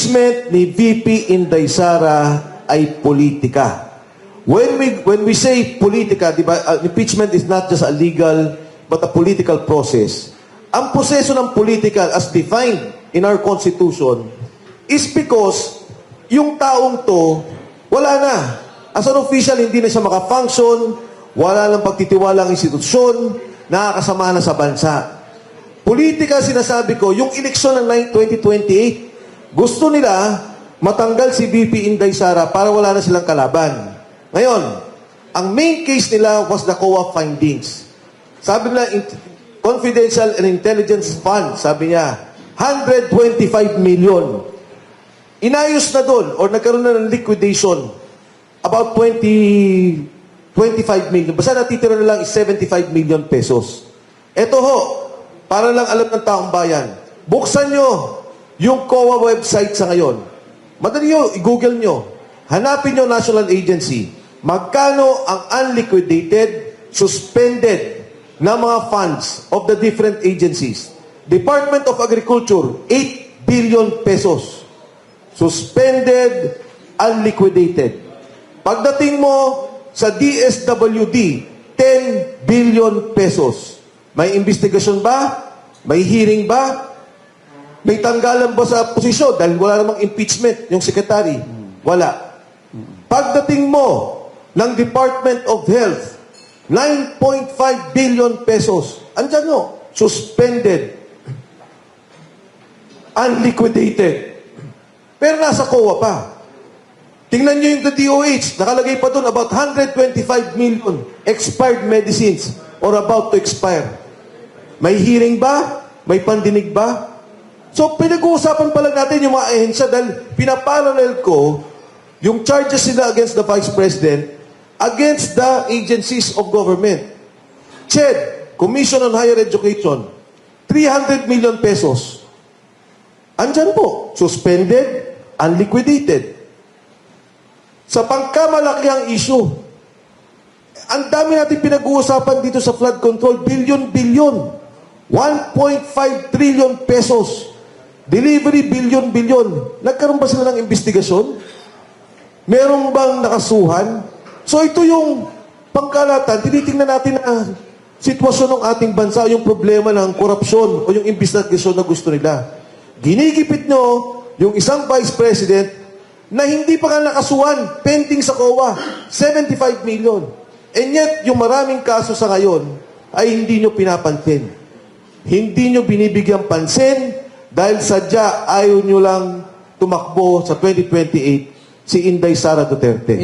impeachment ni VP Inday Sara ay politika. When we say politika, di ba, impeachment is not just a legal but a political process. Ang proseso ng politika as defined in our Constitution is because yung taong to, wala na. As an official, hindi na siya makafunction, wala lang pagtitiwala ang institusyon, nakakasama na sa bansa. Politika, sinasabi ko, yung eleksyon ng 2028, gusto nila matanggal si VP Inday Sara para wala na silang kalaban. Ngayon, ang main case nila was the COA findings. Sabi nila, Confidential and Intelligence Fund, sabi niya, 125 million. Inayos na doon, or nagkaroon na ng liquidation, about 25 million. Basta natitira na lang is 75 million pesos. Ito ho, para lang alam ng taong bayan, buksan nyo yung COA website sa ngayon. Madali nyo, i-google nyo. Hanapin nyo National Agency. Magkano ang unliquidated, suspended na mga funds of the different agencies? Department of Agriculture, 8 billion pesos. Suspended, unliquidated. Pagdating mo sa DSWD, 10 billion pesos. May investigasyon ba? May hearing ba? May tanggalan ba sa posisyon? Dahil wala namang impeachment yung secretary. Wala. Pagdating mo ng Department of Health, 9.5 billion pesos. Andyan nyo, suspended, unliquidated. Pero nasa COA pa. Tingnan nyo yung DOH, nakalagay pa doon about 125 million expired medicines or about to expire. May hearing ba? May pandinig ba? So, pinag-uusapan pa lang natin yung mga ahensya dahil pinaparallel ko yung charges nila against the Vice President against the agencies of government. CHED, Commission on Higher Education, 300 million pesos. Andyan po, suspended, unliquidated. Sa pangkamalakihang issue, ang dami natin pinag-uusapan dito sa flood control, billion. 1.5 trillion pesos. Delivery, billion. Nagkaroon ba sila ng investigasyon? Meron bang nakasuhan? So ito yung pangkalatan, tinitingnan natin ang sitwasyon ng ating bansa, yung problema ng korupsyon o yung investigasyon na gusto nila. Ginigipit nyo yung isang Vice President na hindi pa nga nakasuhan, pending sa COA, 75 million. And yet, yung maraming kaso sa ngayon ay hindi nyo pinapansin. Hindi nyo binibigyan pansin dahil sadya ayaw nyo lang tumakbo sa 2028 si Inday Sara Duterte.